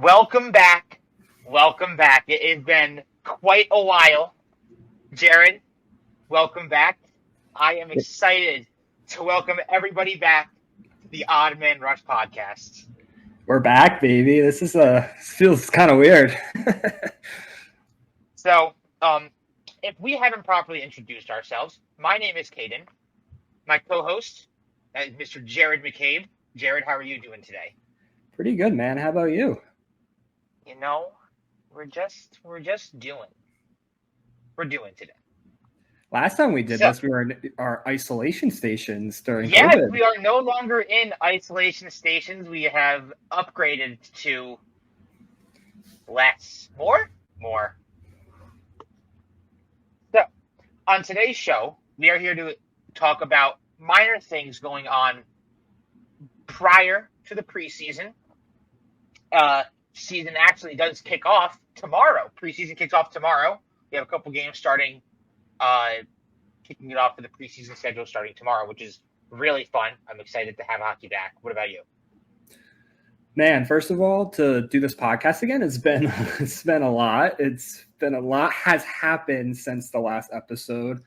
Welcome back. Welcome back. It has been quite a while. Jared, welcome back. I am excited to welcome everybody back to the Odd Man Rush podcast. We're back, baby. This feels kind of weird. So, if we haven't properly introduced ourselves, my name is Caden. My co-host is Mr. Jared McCabe. Jared, how are you doing today? Pretty good, man. How about you? You know, we're just doing. We're doing today. Last time we did this, we were in our isolation stations during yes, COVID. We are no longer in isolation stations. We have upgraded to more. So, on today's show, we are here to talk about minor things going on prior to the preseason. Season actually does kick off tomorrow. Preseason kicks off tomorrow. We have a couple games starting, kicking it off for the preseason schedule starting tomorrow, which is really fun. I'm excited to have hockey back. What about you? Man, first of all, to do this podcast again, it's been a lot. A lot has happened since the last episode.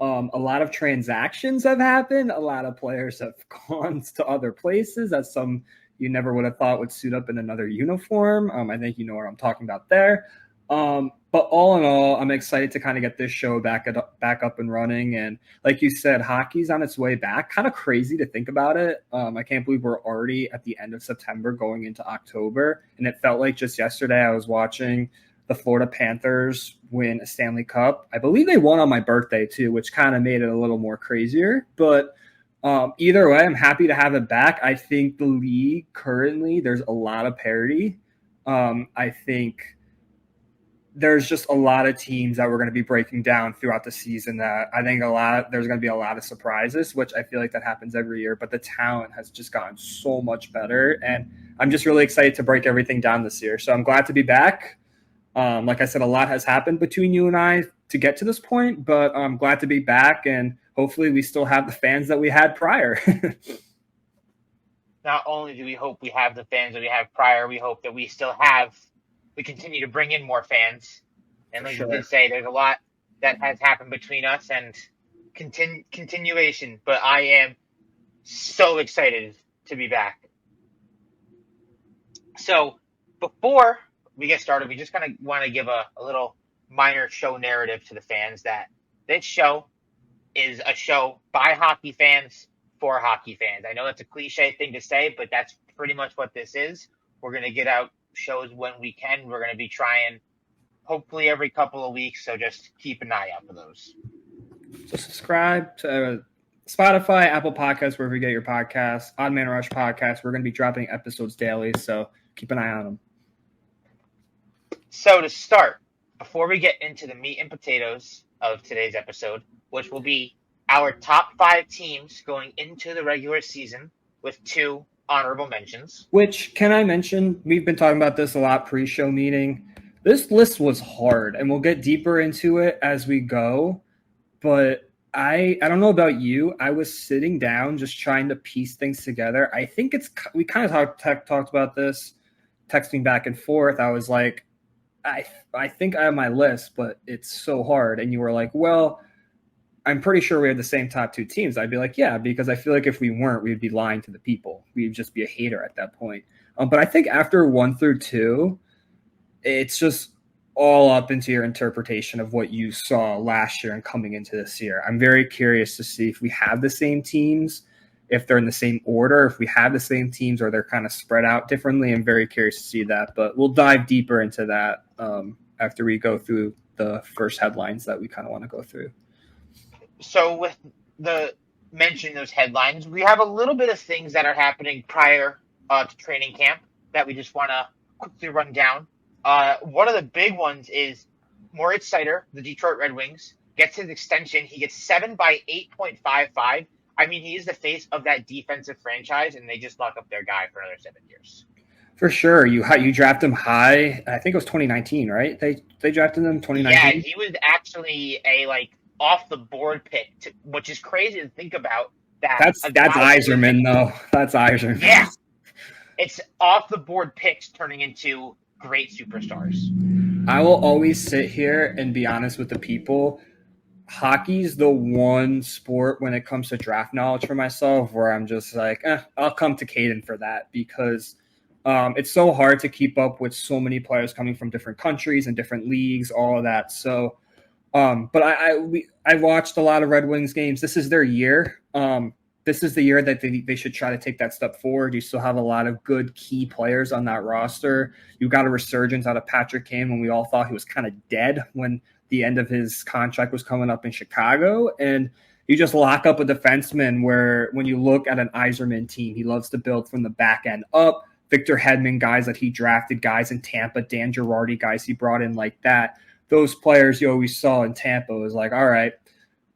A lot of transactions have happened. A lot of players have gone to other places that some you never would have thought would suit up in another uniform. I think you know what I'm talking about there. But all in all, I'm excited to kind of get this show back up and running. And like you said, hockey's on its way back. Kind of crazy to think about it. I can't believe we're already at the end of September going into October. And it felt like just yesterday I was watching the Florida Panthers win a Stanley Cup. I believe they won on my birthday too, which kind of made it a little more crazier. But either way, I'm happy to have it back. I think the league currently, there's a lot of parity. I think there's just a lot of teams that we're going to be breaking down throughout the season that I think there's going to be a lot of surprises, which I feel like that happens every year, but the talent has just gotten so much better. And I'm just really excited to break everything down this year. So I'm glad to be back. Like I said, a lot has happened between you and I to get to this point, but I'm glad to be back, and hopefully we still have the fans that we had prior. Not only do we hope we have the fans that we have prior, we hope that we continue to bring in more fans. And like you did say, there's a lot that has happened between us and continuation, but I am so excited to be back. So before we get started, we just kind of want to give a little minor show narrative to the fans that this show is a show by hockey fans for hockey fans. I know that's a cliche thing to say, but that's pretty much what this is. We're going to get out shows when we can. We're going to be trying hopefully every couple of weeks, so just keep an eye out for those. So subscribe to Spotify, Apple Podcasts, wherever you get your podcasts. Odd Man Rush podcast. We're going to be dropping episodes daily, so keep an eye on them. So to start, before we get into the meat and potatoes of today's episode, which will be our top 5 teams going into the regular season with 2 honorable mentions. Which, can I mention, we've been talking about this a lot pre-show meeting. This list was hard, and we'll get deeper into it as we go. But I don't know about you. I was sitting down just trying to piece things together. I think we kind of talked about this, texting back and forth. I was like, I think I have my list, but it's so hard. And you were like, well, I'm pretty sure we have the same top 2 teams. I'd be like, yeah, because I feel like if we weren't, we'd be lying to the people. We'd just be a hater at that point. But I think after 1 through 2, it's just all up into your interpretation of what you saw last year and coming into this year. I'm very curious to see if we have the same teams, if they're in the same order, if we have the same teams or they're kind of spread out differently. I'm very curious to see that, but we'll dive deeper into that after we go through the first headlines that we kind of want to go through. So with the mention those headlines, we have a little bit of things that are happening prior to training camp that we just want to quickly run down. One of the big ones is Moritz Seider, the Detroit Red Wings, gets his extension. He gets 7 by 8.55. I mean, he is the face of that defensive franchise, and they just lock up their guy for another 7 years. For sure. You draft him high. I think it was 2019, right? They drafted him 2019? Yeah, he was actually a, off the board pick, which is crazy to think about. That's Yzerman, though. That's Yzerman. Yeah. it's off the board picks turning into great superstars. I will always sit here and be honest with the people. Hockey's the one sport when it comes to draft knowledge for myself where I'm just like, I'll come to Caden for that because it's so hard to keep up with so many players coming from different countries and different leagues, all of that. So, but I watched a lot of Red Wings games. This is their year. This is the year that they should try to take that step forward. You still have a lot of good key players on that roster. You got a resurgence out of Patrick Kane when we all thought he was kind of dead when the end of his contract was coming up in Chicago. And you just lock up a defenseman where when you look at an Yzerman team, he loves to build from the back end up. Victor Hedman, guys that he drafted, guys in Tampa, Dan Girardi, guys he brought in like that. Those players you always saw in Tampa was like, all right,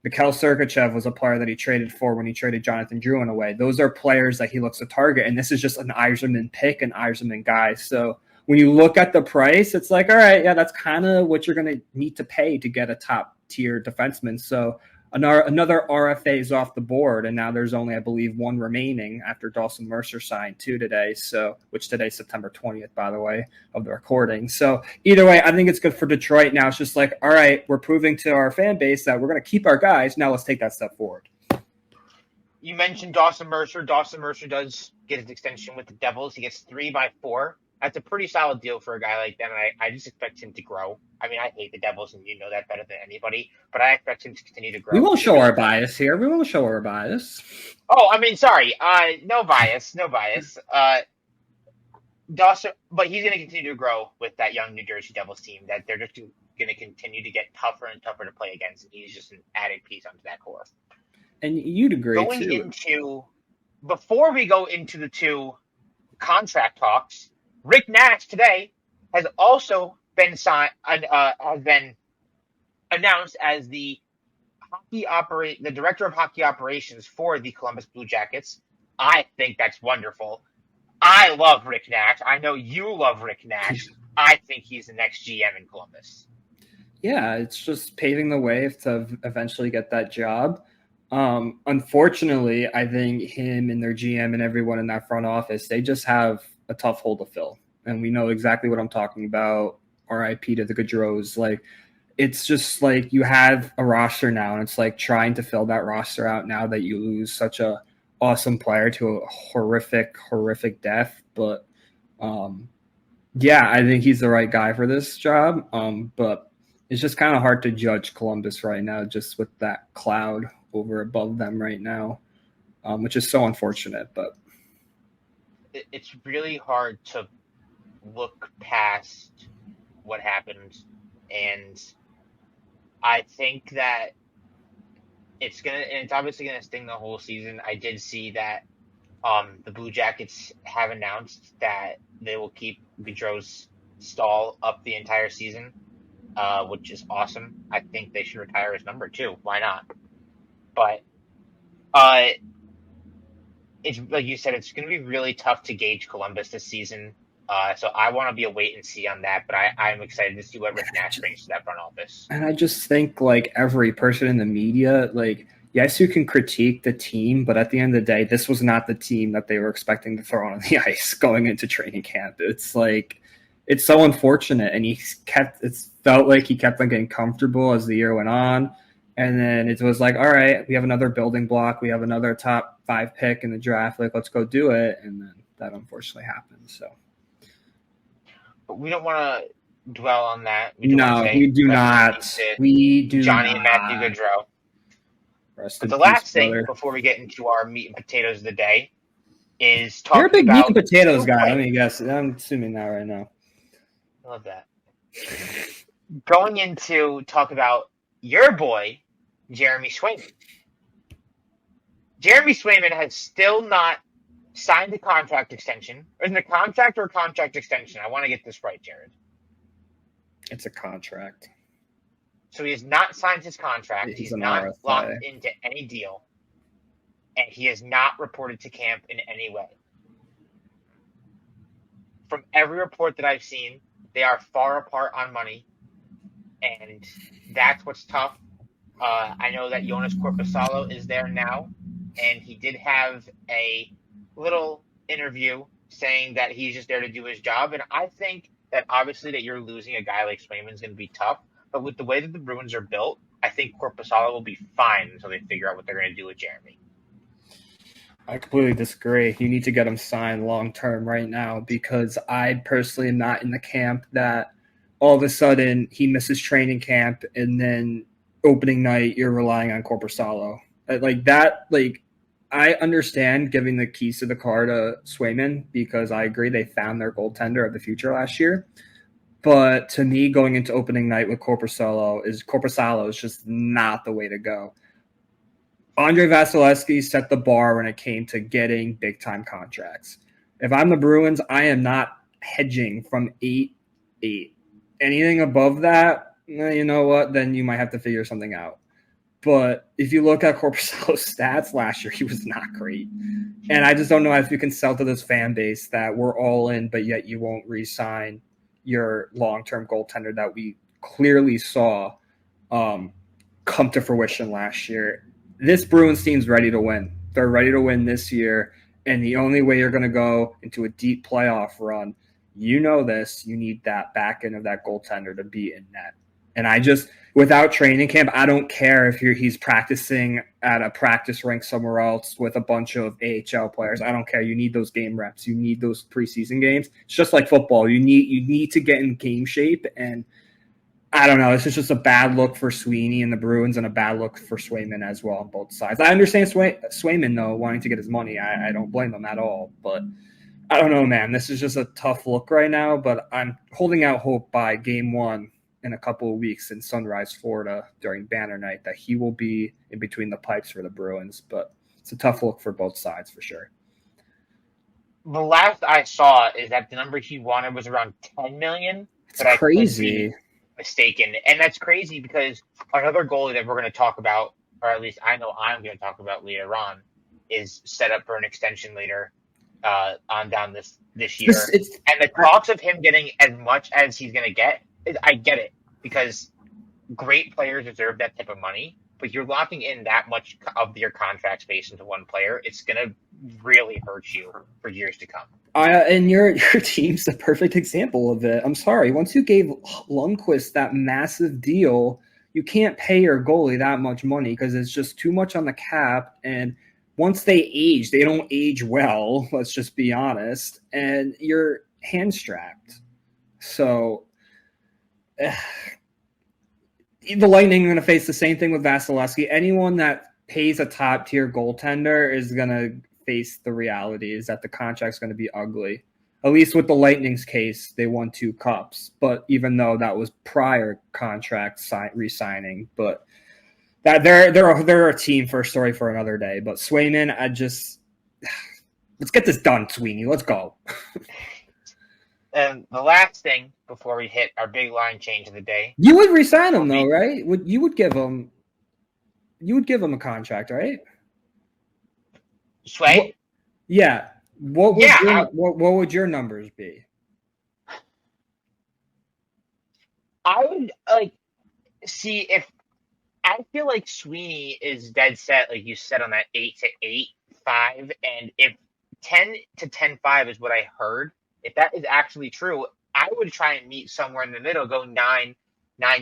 Mikhail Sergachev was a player that he traded for when he traded Jonathan Drouin away. Those are players that he looks to target, and this is just an Yzerman pick, an Yzerman guy. So when you look at the price, it's like, all right, yeah, that's kind of what you're going to need to pay to get a top-tier defenseman. So another RFA is off the board, and now there's only, I believe, one remaining after Dawson Mercer signed two today, which today's September 20th, by the way, of the recording. So either way, I think it's good for Detroit. Now it's just like, all right, we're proving to our fan base that we're going to keep our guys. Now let's take that step forward. You mentioned Dawson Mercer. Dawson Mercer does get his extension with the Devils. He gets 3 by 4. That's a pretty solid deal for a guy like that, and I just expect him to grow. I mean, I hate the Devils, and you know that better than anybody, but I expect him to continue to grow. We won't show our bias here. We won't show our bias. Oh, I mean, sorry. No bias. Dawson, but he's going to continue to grow with that young New Jersey Devils team that they're just going to continue to get tougher and tougher to play against, and he's just an added piece onto that core. And you'd agree, Before we go into the two contract talks, Rick Nash today has also been announced as the director of hockey operations for the Columbus Blue Jackets. I think that's wonderful. I love Rick Nash. I know you love Rick Nash. I think he's the next GM in Columbus. Yeah, it's just paving the way to eventually get that job. Unfortunately, I think him and their GM and everyone in that front office, they just have a tough hole to fill. And we know exactly what I'm talking about. RIP to the Gaudreaus. Like, it's just like you have a roster now, and it's like trying to fill that roster out now that you lose such a awesome player to a horrific death. But yeah, I think he's the right guy for this job. But it's just kind of hard to judge Columbus right now, just with that cloud over above them right now, which is so unfortunate. But it's really hard to look past what happened, and I think that it's obviously gonna sting the whole season. I did see that the Blue Jackets have announced that they will keep Gaudreau's stall up the entire season, which is awesome. I think they should retire his number too. Why not? But it's like you said, it's going to be really tough to gauge Columbus this season. So I want to be a wait and see on that, but I'm excited to see what Rick Nash brings to that front office. And I just think, like, every person in the media, like, yes, you can critique the team, but at the end of the day, this was not the team that they were expecting to throw on the ice going into training camp. It's like, it's so unfortunate. And it felt like he kept on getting comfortable as the year went on. And then it was like, all right, we have another building block. We have another top 5 pick in the draft. Like, let's go do it. And then that unfortunately happened. So, but we don't want to dwell on that. We do not. We do Johnny not. and Matthew Gaudreau. But the last thing before we get into our meat and potatoes of the day is talking about. You're a big meat and potatoes guy. Let me guess. I'm assuming that right now. I love that. Going into talk about your boy, Jeremy Swayman. Jeremy Swayman has still not signed a contract extension. Or is it a contract or a contract extension? I want to get this right, Jared. It's a contract. So he has not signed his contract. He's not RFA. Locked into any deal. And he has not reported to camp in any way. From every report that I've seen, they are far apart on money. And that's what's tough. I know that Jonas Corposalo is there now. And he did have a little interview saying that he's just there to do his job. And I think that obviously that you're losing a guy like Swayman's going to be tough. But with the way that the Bruins are built, I think Corpusalo will be fine until they figure out what they're going to do with Jeremy. I completely disagree. You need to get him signed long term right now, because I personally am not in the camp that all of a sudden he misses training camp and then opening night you're relying on Corpusalo. Like that, like I understand giving the keys to the car to Swayman, because I agree they found their goaltender of the future last year. But to me, going into opening night with Corpusalo is just not the way to go. Andre Vasilevsky set the bar when it came to getting big-time contracts. If I'm the Bruins, I am not hedging from 8-8. Anything above that, you know what, then you might have to figure something out. But if you look at Corpusalo's stats last year, he was not great. And I just don't know if you can sell to this fan base that we're all in, but yet you won't re-sign your long-term goaltender that we clearly saw come to fruition last year. This Bruins team's ready to win. They're ready to win this year, and the only way you're going to go into a deep playoff run, you know this, you need that back end of that goaltender to be in net. And I just, without training camp, I don't care if he's practicing at a practice rink somewhere else with a bunch of AHL players. I don't care. You need those game reps. You need those preseason games. It's just like football. You need to get in game shape. And I don't know. This is just a bad look for Sweeney and the Bruins, and a bad look for Swayman as well on both sides. I understand Swayman, though, wanting to get his money. I don't blame him at all. But I don't know, man. This is just a tough look right now. But I'm holding out hope by game one in a couple of weeks in Sunrise, Florida during banner night that he will be in between the pipes for the Bruins. But it's a tough look for both sides for sure. The last I saw is that the number he wanted was around 10 million. It's crazy. I could be mistaken. And that's crazy because another goalie that we're going to talk about, or at least I know I'm going to talk about later on, is set up for an extension later on down this year. And the talks of him getting as much as he's going to get, I get it, because great players deserve that type of money, but you're locking in that much of your contract space into one player. It's going to really hurt you for years to come. And your team's the perfect example of it. I'm sorry. Once you gave Lundqvist that massive deal, you can't pay your goalie that much money because it's just too much on the cap. And once they age, they don't age well. Let's just be honest. And you're hand strapped. So the Lightning are going to face the same thing with Vasilevsky. Anyone that pays a top tier goaltender is going to face the reality is that the contract's going to be ugly. At least with the Lightning's case, they won 2 cups. But even though that was prior contract re-signing, but that they're a team for a story for another day. But Swayman, let's get this done, Sweeney. Let's go. And the last thing before we hit our big line change of the day, you would re-sign him though, right? You would give him a contract, right? Sway? Yeah. What would your numbers be? I would see if I feel like Sweeney is dead set, like you said, on that 8 to 8.5, and if 10 to 10.5 is what I heard, if that is actually true, I would try and meet somewhere in the middle, go 9.2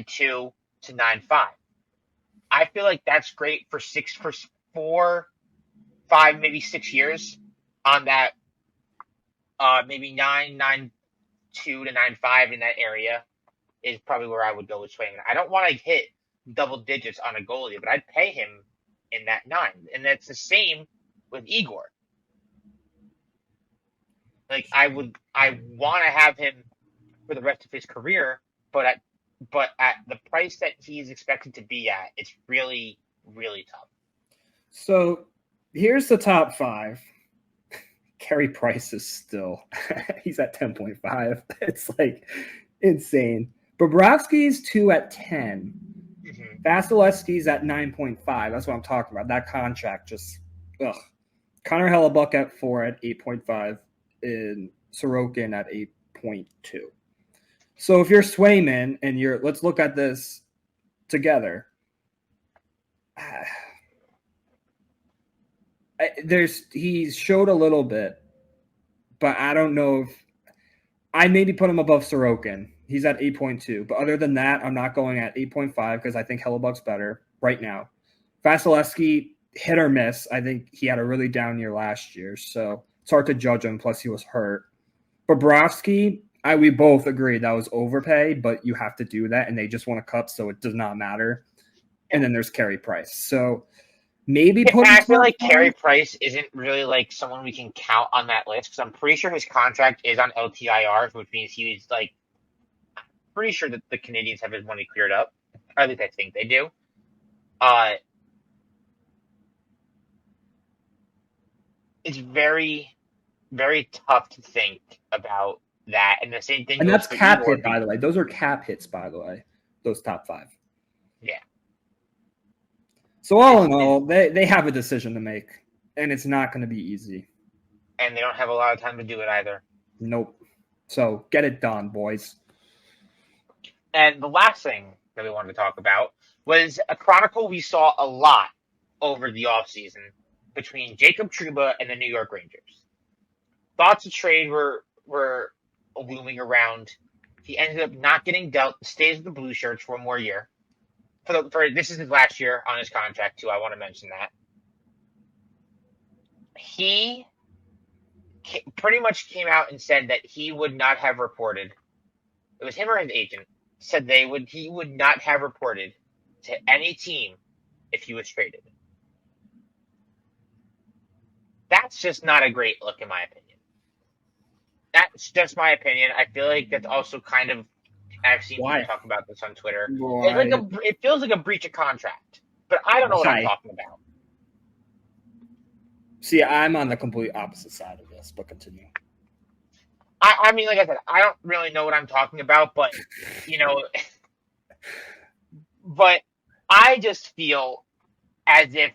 to 9.5. I feel like that's great for 4, 5, maybe 6 years on that. Maybe 9.2 to 9.5 in that area is probably where I would go with Swayman. I don't want to hit double digits on a goalie, but I'd pay him in that 9, and that's the same with Igor. Like I want to have him for the rest of his career, but at the price that he's expected to be at, it's really, really tough. So here's the top 5. Carey Price is still he's at 10.5. It's like insane. Bobrovsky's 2 at 10. Mm-hmm. Vasilevsky's at 9.5. That's what I'm talking about. That contract just Connor Hellebuck at 4 at 8.5. And Sorokin at 8.2. So if you're Swayman and let's look at this together. He showed a little bit, but I don't know if I maybe put him above Sorokin. He's at 8.2. But other than that, I'm not going at 8.5 because I think Hellebuck's better right now. Vasilevsky, hit or miss. I think he had a really down year last year, so it's hard to judge him. Plus, he was hurt. Bobrovsky, we both agree that was overpay, but you have to do that, and they just won a cup, so it does not matter. And then there's Carey Price. So maybe put him I feel like 5. Carey Price isn't really like someone we can count on that list because I'm pretty sure his contract is on LTIR, which means he's like pretty sure that the Canadians have his money cleared up. Or at least I think they do. It's very, very tough to think about that. And the same thing And goes that's for cap Igor. hit, by the way. Those are cap hits, by the way, those top 5. Yeah. So all in all, they have a decision to make, and it's not going to be easy. And they don't have a lot of time to do it either. Nope. So get it done, boys. And the last thing that we wanted to talk about was a chronicle we saw a lot over the offseason between Jacob Trouba and the New York Rangers. Thoughts of trade were looming around. He ended up not getting dealt, stays with the Blue Shirts for one more year. For this is his last year on his contract too. I want to mention that. He pretty much came out and said that he would not have reported. It was him or his agent said he would not have reported to any team if he was traded. That's just not a great look in my opinion. That's just my opinion. I feel like that's also kind of, I've seen people talk about this on Twitter. It feels like a breach of contract, but I don't know what I'm talking about. See, I'm on the complete opposite side of this, but continue. I mean, like I said, I don't really know what I'm talking about, but, but I just feel as if,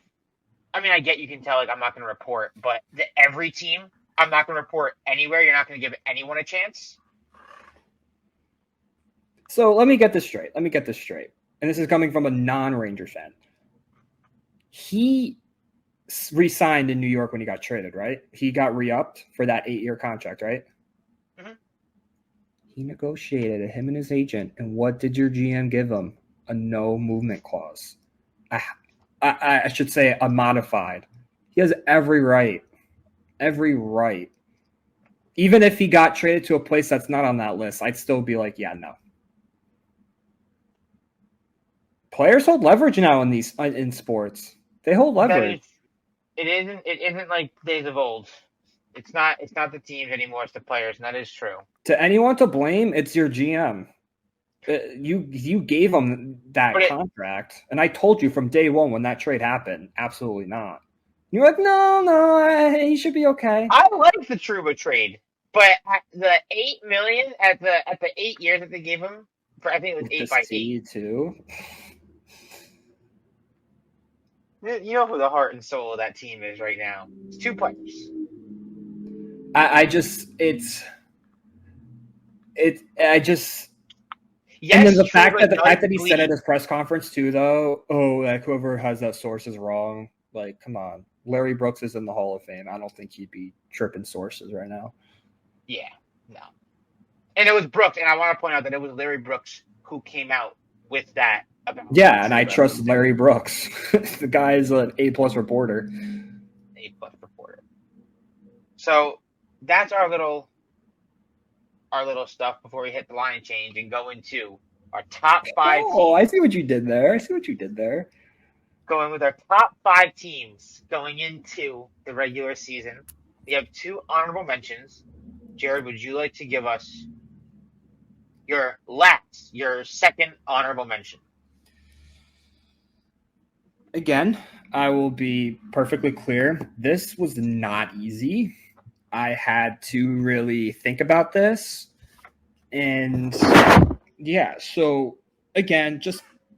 I mean, I get you can tell, like, I'm not going to report, but every team, I'm not going to report anywhere. You're not going to give anyone a chance. So let me get this straight. And this is coming from a non-Ranger fan. He re-signed in New York when he got traded, right? He got re-upped for that 8-year contract, right? Mm-hmm. He negotiated it, him and his agent. And what did your GM give him? A no movement clause. I should say a modified. He has every right. Every right. Even if he got traded to a place that's not on that list, I'd still be like, yeah, no. Players hold leverage now in sports. They hold leverage. It isn't like days of old. It's not the teams anymore, it's the players, and that is true. To anyone to blame, it's your GM. You gave him that contract, and I told you from day one when that trade happened, absolutely not. You're like, no, he should be okay. I like the Trouba trade, but the $8 million at the 8 years that they gave him for, I think it was 8 by 8 too. You know who the heart and soul of that team is right now. It's 2 players. Yes, and then the fact that he said at his press conference too, though, like whoever has that source is wrong. Like, come on, Larry Brooks is in the Hall of Fame. I don't think he'd be tripping sources right now. Yeah, no. And it was Brooks, and I want to point out that it was Larry Brooks who came out with that. Yeah, and I trust Larry Brooks. The guy is an A+ reporter. A+ reporter. So that's our little stuff before we hit the line change and go into our top 5 teams. Oh, I see what you did there. Going with our top 5 teams going into the regular season. We have 2 honorable mentions. Jared, would you like to give us your second honorable mention? Again, I will be perfectly clear. This was not easy. I had to really think about this. And yeah, so again,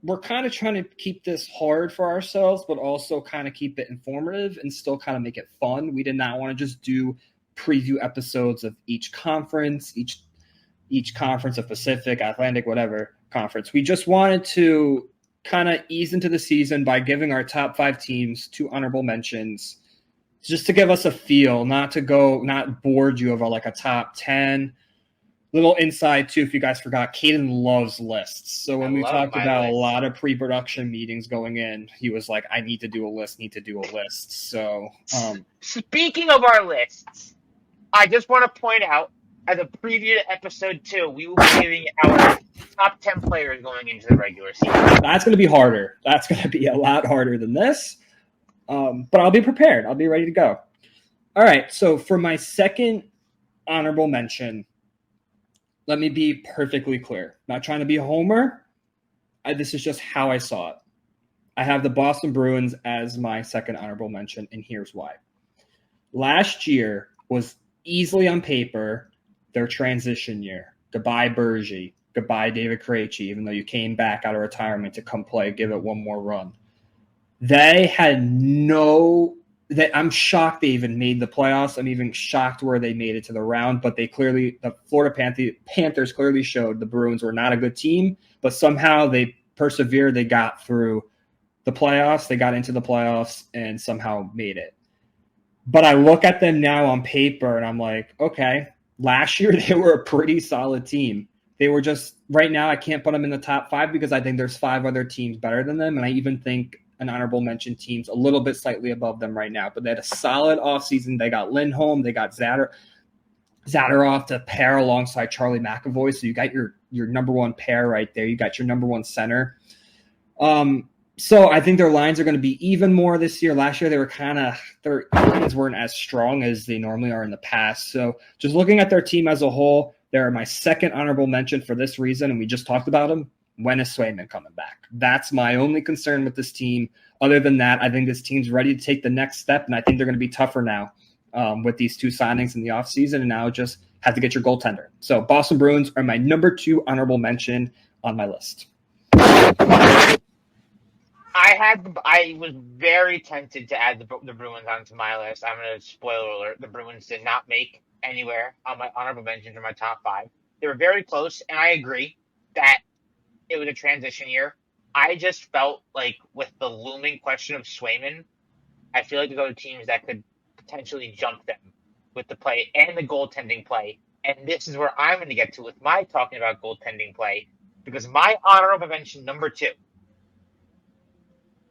we're kind of trying to keep this hard for ourselves, but also kind of keep it informative and still kind of make it fun. We did not want to just do preview episodes of each conference, each conference of Pacific, Atlantic, whatever conference. We just wanted to kind of ease into the season by giving our top 5 teams 2 honorable mentions just to give us a feel, not board you over like a top 10. Little inside too, if you guys forgot, Caden loves lists. So when we talked about a lot of pre-production meetings going in, he was like, I need to do a list. So speaking of our lists, I just want to point out, as a preview to episode 2, we will be giving our top 10 players going into the regular season. That's going to be harder. That's going to be a lot harder than this. But I'll be prepared. I'll be ready to go. All right. So for my second honorable mention, let me be perfectly clear. Not trying to be a homer. This is just how I saw it. I have the Boston Bruins as my second honorable mention, and here's why. Last year was easily on paper their transition year. Goodbye, Bergie. Goodbye, David Krejci, even though you came back out of retirement to come play, give it one more run. They had I'm shocked they even made the playoffs. I'm even shocked where they made it to the round, but the Florida Panthers clearly showed the Bruins were not a good team, but somehow they persevered. They got through the playoffs. They got into the playoffs and somehow made it. But I look at them now on paper and I'm like, okay, last year they were a pretty solid team. They were just, right now I can't put them in the top 5 because I think there's 5 other teams better than them. And I even think an honorable mention team's a little bit slightly above them right now. But they had a solid offseason. They got Lindholm. They got Zadorov to pair alongside Charlie McAvoy. So you got your number one pair right there. You got your number one center. So I think their lines are going to be even more this year. Last year, their lines weren't as strong as they normally are in the past. So just looking at their team as a whole, they're my second honorable mention for this reason, and we just talked about them. When is Swayman coming back? That's my only concern with this team. Other than that, I think this team's ready to take the next step, and I think they're going to be tougher now with these 2 signings in the offseason, and now just have to get your goaltender. So Boston Bruins are my number 2 honorable mention on my list. I was very tempted to add the Bruins onto my list. I'm going to spoiler alert. The Bruins did not make anywhere on my honorable mentions or my top 5. They were very close, and I agree that it was a transition year. I just felt like with the looming question of Swayman, I feel like there's other teams that could potentially jump them with the play and the goaltending play. And this is where I'm going to get to with my talking about goaltending play, because my honorable mention number 2,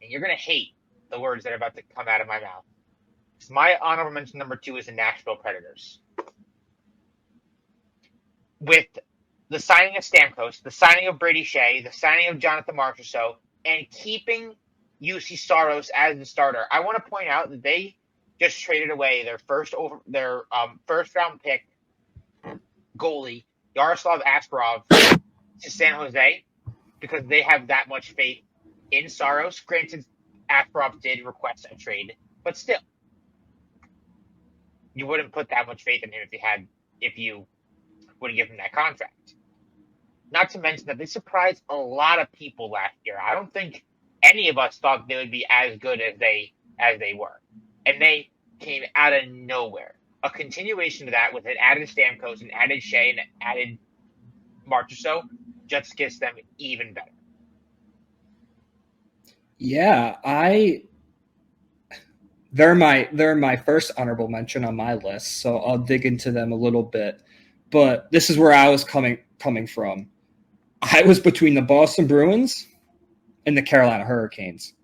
and you're going to hate the words that are about to come out of my mouth. My honorable mention number 2 is the Nashville Predators. With the signing of Stamkos, the signing of Brady Shea, the signing of Jonathan Marchessault, and keeping UC Saros as the starter, I want to point out that they just traded away their first round pick goalie, Yaroslav Askarov, to San Jose because they have that much faith in Saros. Granted, Askarov did request a trade, but still, you wouldn't put that much faith in him if you would give him that contract. Not to mention that they surprised a lot of people last year. I don't think any of us thought they would be as good as they were. And they came out of nowhere. A continuation of that with an added Stamkos and added Shea and added Marchessault just gets them even better. Yeah, they're my first honorable mention on my list, so I'll dig into them a little bit. But this is where I was coming from. I was between the Boston Bruins and the Carolina Hurricanes.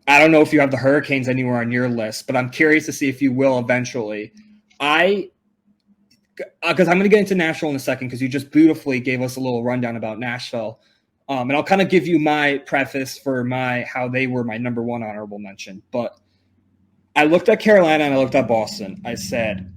I don't know if you have the Hurricanes anywhere on your list, but I'm curious to see if you will eventually. Because I'm going to get into Nashville in a second because you just beautifully gave us a little rundown about Nashville. And I'll kind of give you my preface for how they were my number 1 honorable mention. But I looked at Carolina and I looked at Boston. I said,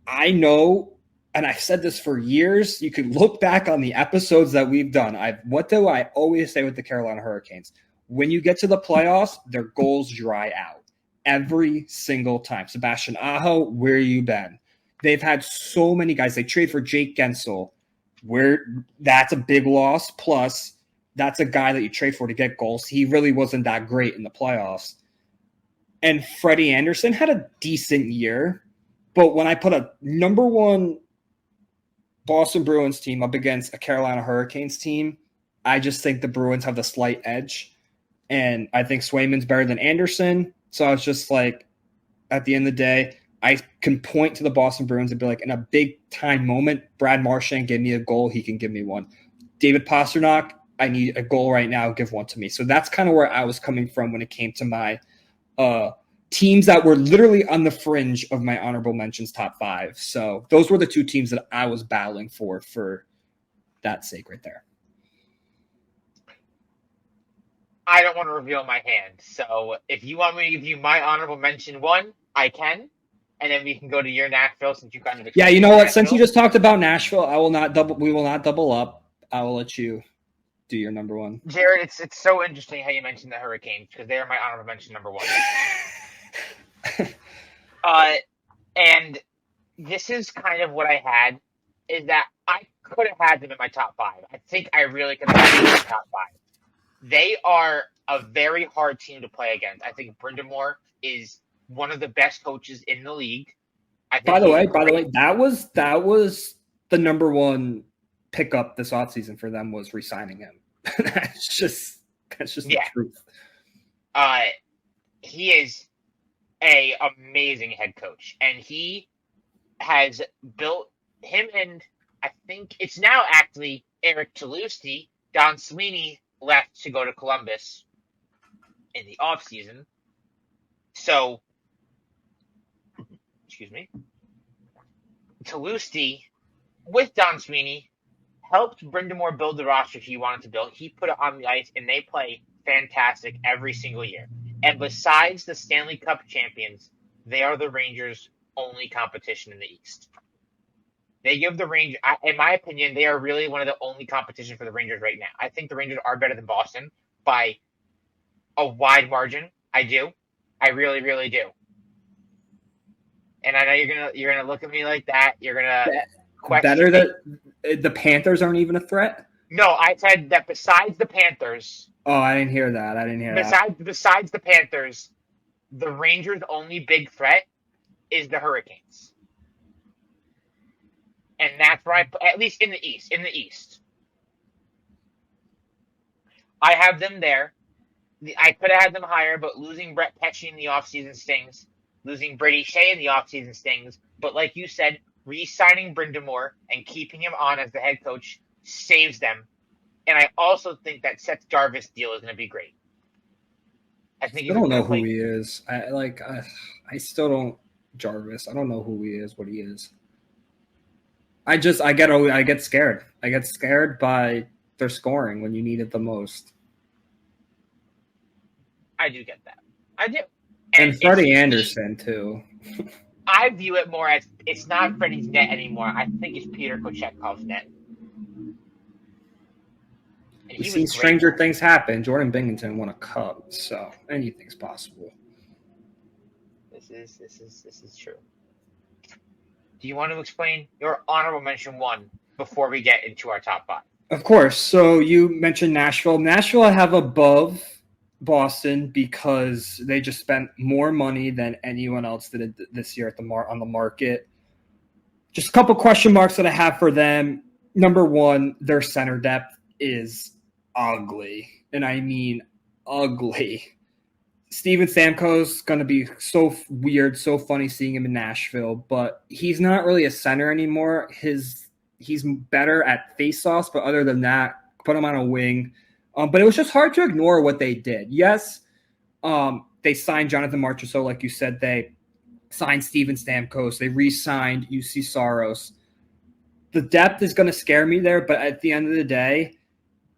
I know, and I've said this for years, you could look back on the episodes that we've done. What do I always say with the Carolina Hurricanes? When you get to the playoffs, their goals dry out every single time. Sebastian Aho, where you been? They've had so many guys. They trade for Jake Gensel, that's a big loss. Plus, that's a guy that you trade for to get goals. He really wasn't that great in the playoffs. And Freddie Anderson had a decent year. But when I put a number 1 Boston Bruins team up against a Carolina Hurricanes team, I just think the Bruins have the slight edge. And I think Swayman's better than Anderson. So I was just like, at the end of the day, I can point to the Boston Bruins and be like, in a big time moment, Brad Marchand gave me a goal. He can give me one. David Pastrnak, I need a goal right now. Give one to me. So that's kind of where I was coming from when it came to my teams that were literally on the fringe of my honorable mentions top 5. So those were the 2 teams that I was battling for that sake right there. I don't want to reveal my hand. So if you want me to give you my honorable mention 1, I can. And then we can go to your Nashville since you kind of Yeah, you know what? Nashville. Since you just talked about Nashville, we will not double up. I will let you do your number 1. Jared, it's so interesting how you mentioned the Hurricanes because they are my honorable mention number 1. And this is kind of what I had, is that I could have had them in my top 5. I think I really could have had them in my top 5. They are a very hard team to play against. I think Brind'Amour is one of the best coaches in the league. By the way, that was the number 1 pickup this offseason for them was re-signing him. that's just the truth. He is a amazing head coach, and he has built him, and I think it's now actually Eric Toulouse. Don Sweeney left to go to Columbus in the offseason. So, excuse me, Toulouse, with Don Sweeney, helped Brind'Amour build the roster he wanted to build. He put it on the ice, and they play fantastic every single year. And besides the Stanley Cup champions, they are the Rangers' only competition in the East. They give the Rangers, in my opinion, they are really one of the only competition for the Rangers right now. I think the Rangers are better than Boston by a wide margin. I do. I really, really do. And I know you're gonna look at me like that. You're gonna question better that the Panthers aren't even a threat. No, I said that besides the Panthers. Oh, I didn't hear that. Besides the Panthers, the Rangers' only big threat is the Hurricanes. And that's where at least in the East. I have them there. I could have had them higher, but losing Brett Pesce in the offseason stings. Losing Brady Shea in the offseason stings. But like you said, re-signing Brind'Amour and keeping him on as the head coach saves them. And I also think that Seth Jarvis deal is going to be great. I don't know who he is. I still don't. Jarvis. I don't know who he is, what he is. I get scared. I get scared by their scoring when you need it the most. I do get that. I do. And Freddie Anderson, too. I view it more as it's not Freddie's net anymore. I think it's Peter Kochekhov's net. We've seen stranger things happen. Jordan Binghamton won a cup, so anything's possible. This is true. Do you want to explain your honorable mention 1 before we get into our top 5? Of course. So you mentioned Nashville. Nashville I have above Boston because they just spent more money than anyone else did this year on the market. Just a couple question marks that I have for them. Number 1, their center depth is ugly, and I mean ugly. Steven Stamkos going to be so weird, so funny seeing him in Nashville, but he's not really a center anymore. He's better at face-offs, but other than that, put him on a wing. But it was just hard to ignore what they did. Yes, they signed Jonathan Marchessault, like you said. They signed Steven Stamkos. They re-signed UC Saros. The depth is going to scare me there, but at the end of the day,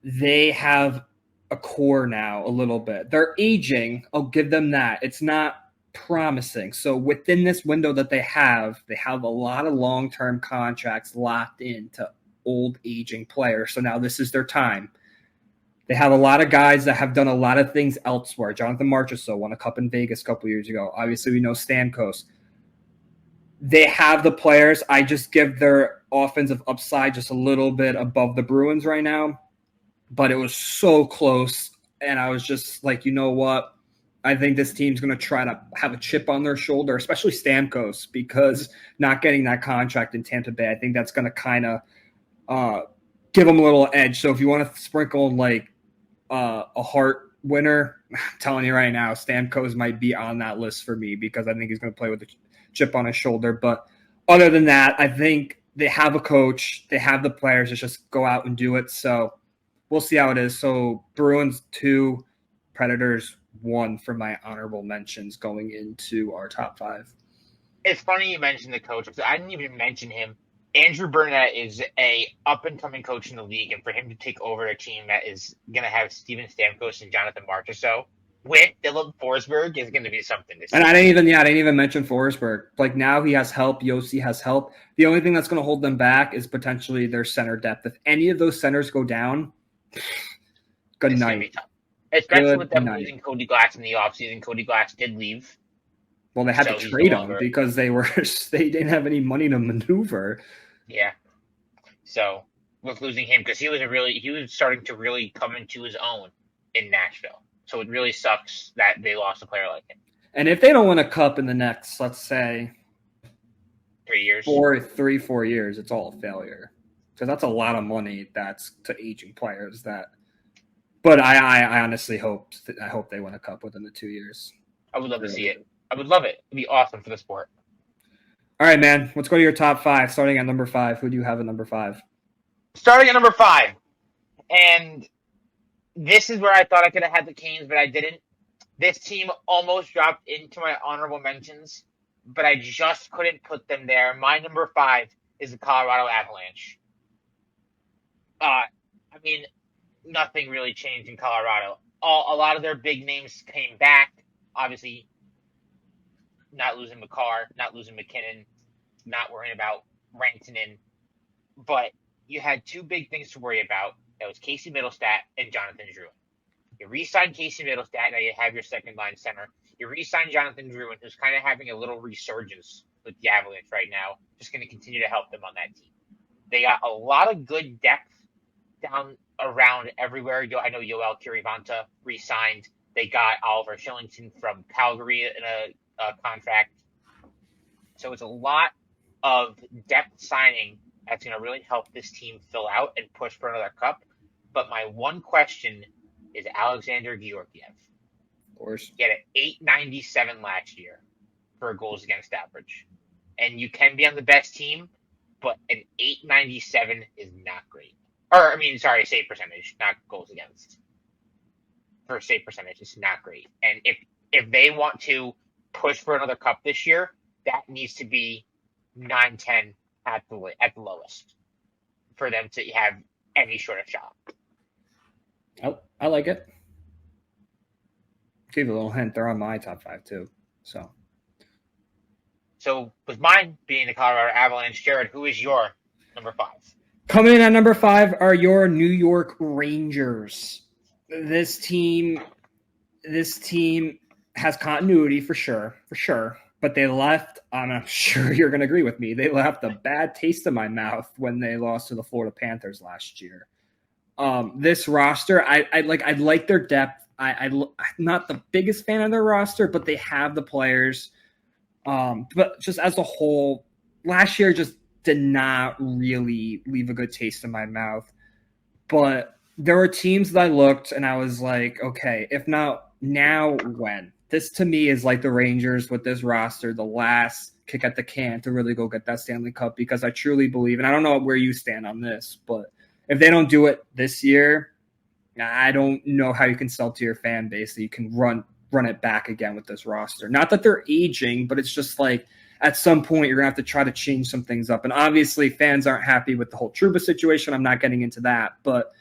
they have a core now a little bit. They're aging. I'll give them that. It's not promising. So within this window that they have a lot of long-term contracts locked into old aging players. So now this is their time. They have a lot of guys that have done a lot of things elsewhere. Jonathan Marchessault won a cup in Vegas a couple years ago. Obviously, we know Stamkos. They have the players. I just give their offensive upside just a little bit above the Bruins right now. But it was so close, and I was just like, you know what? I think this team's going to try to have a chip on their shoulder, especially Stamkos, because not getting that contract in Tampa Bay, I think that's going to kind of give them a little edge. So if you want to sprinkle like a heart winner, I'm telling you right now, Stamkos might be on that list for me because I think he's going to play with a chip on his shoulder. But other than that, I think they have a coach, they have the players. It's just go out and do it. So we'll see how it is. So Bruins 2, Predators 1 for my honorable mentions going into our top 5. It's funny you mentioned the coach because I didn't even mention him. Andrew Burnett is a up and coming coach in the league, and for him to take over a team that is going to have Steven Stamkos and Jonathan Marchessault with Philip Forsberg is going to be something to see. And I didn't even mention Forsberg. Like now he has help. Yossi has help. The only thing that's going to hold them back is potentially their center depth. If any of those centers go down, good night. Especially with them losing Cody Glass in the offseason. Cody Glass did leave. Well, they had to trade him because they didn't have any money to maneuver. Yeah. So with losing him, because he was starting to really come into his own in Nashville. So it really sucks that they lost a player like him. And if they don't win a cup in the next, let's say, 3 years, 4 years, it's all a failure. Because that's a lot of money that's to aging players. But I honestly hope they win a cup within the 2 years. I would love to see it. I would love it. It'd be awesome for the sport. All right, man. Let's go to your top 5. Starting at number 5. Who do you have at number 5? Starting at number 5. And this is where I thought I could have had the Canes, but I didn't. This team almost dropped into my honorable mentions, but I just couldn't put them there. My number 5 is the Colorado Avalanche. I mean, nothing really changed in Colorado. A lot of their big names came back. Obviously, not losing McCarr, not losing McKinnon, not worrying about Rantanen. But you had 2 big things to worry about. That was Casey Middlestat and Jonathan Drouin. You re-signed Casey Middlestat, now you have your second-line center. You re-signed Jonathan Drouin, who's kind of having a little resurgence with the Avalanche right now. Just going to continue to help them on that team. They got a lot of good depth down around everywhere. I know Yoel Kirivanta re-signed. They got Oliver Shillington from Calgary in a contract. So it's a lot of depth signing that's going to really help this team fill out and push for another cup. But my one question is Alexander Georgiev. Of course. He had an .897 last year for goals against average. And you can be on the best team, but an .897 is not great. Save percentage, not goals against. For save percentage, it's not great. And if they want to push for another cup this year, that needs to be 9-10 at the lowest for them to have any sort of shot. I like it. Give you a little hint. They're on my top 5 too. So with mine being the Colorado Avalanche, Jared, who is your number 5? Coming in at number 5 are your New York Rangers. This team has continuity for sure. But they left, I'm sure you're going to agree with me, they left a bad taste in my mouth when they lost to the Florida Panthers last year. This roster, I like their depth. I'm not the biggest fan of their roster, but they have the players. But just as a whole, last year just did not really leave a good taste in my mouth. But there were teams that I looked and I was like, okay, if not now, when? This to me is like the Rangers with this roster, the last kick at the can to really go get that Stanley Cup, because I truly believe, and I don't know where you stand on this, but if they don't do it this year, I don't know how you can sell to your fan base that you can run it back again with this roster. Not that they're aging, but it's just like at some point you're going to have to try to change some things up. And obviously fans aren't happy with the whole Trouba situation. I'm not getting into that, but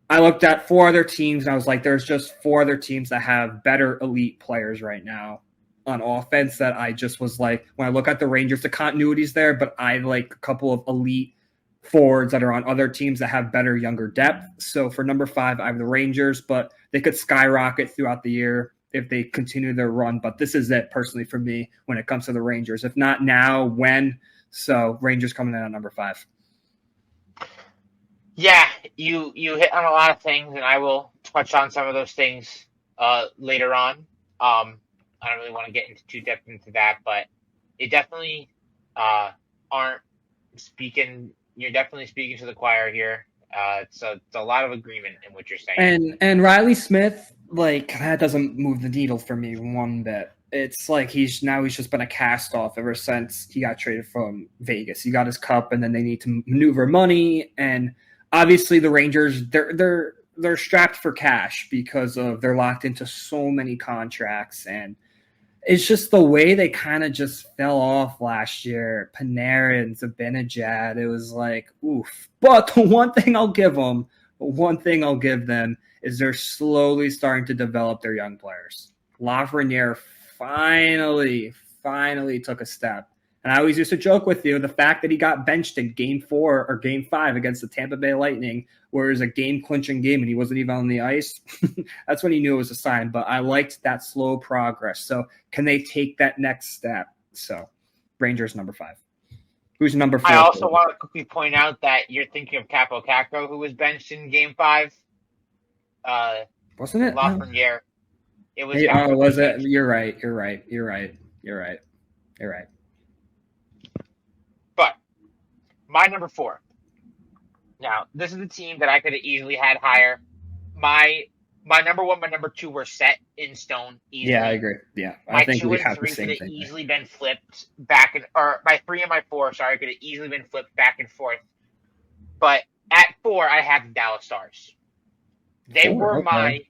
I looked at 4 other teams and I was like, there's just 4 other teams that have better elite players right now on offense that I just was like, when I look at the Rangers, the continuity's there, but I like a couple of elite forwards that are on other teams that have better, younger depth. So for number 5, I have the Rangers, but they could skyrocket throughout the year if they continue their run. But this is it personally for me when it comes to the Rangers. If not now, when? So Rangers coming in at number 5. Yeah, you hit on a lot of things, and I will touch on some of those things later on. I don't really want to get into too depth into that, but it definitely aren't speaking. You're definitely speaking to the choir here. It's a lot of agreement in what you're saying. And Riley Smith, like, that doesn't move the needle for me one bit. It's like he's just been a cast off ever since he got traded from Vegas. He got his cup, and then they need to maneuver money. And obviously, the Rangers they're strapped for cash because of they're locked into so many contracts, and it's just the way they kind of just fell off last year. Panarin, Zibanejad, it was like, oof. But the one thing I'll give them, is they're slowly starting to develop their young players. Lafreniere finally took a step. And I always used to joke with you, the fact that he got benched in Game 4 or Game 5 against the Tampa Bay Lightning, where it was a game-clinching game and he wasn't even on the ice, that's when he knew it was a sign. But I liked that slow progress. So can they take that next step? So Rangers number 5. Who's number 4? I also want to quickly point out that you're thinking of Capo Caco, who was benched in Game 5. Wasn't it? Lafreniere. It was. Was it? You're right. But my number 4. Now, this is a team that I could have easily had higher. My number 1, my number 2 were set in stone easily. Yeah, I agree. Yeah, I think 2 and 3 could have easily been flipped back, or my 3 and my 4, sorry, could have easily been flipped back and forth. But at 4, I have the Dallas Stars. They were my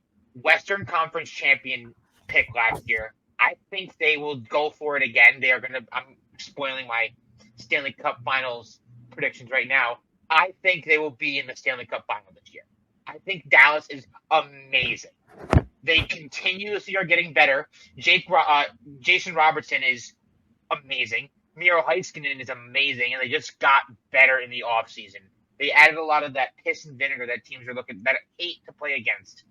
Western Conference champion pick last year. I think they will go for it again. They are going to. I'm spoiling my Stanley Cup Finals predictions right now. I think they will be in the Stanley Cup Final this year. I think Dallas is amazing. They continuously are getting better. Jason Robertson is amazing. Miro Heiskanen is amazing, and they just got better in the offseason. They added a lot of that piss and vinegar that teams are that hate to play against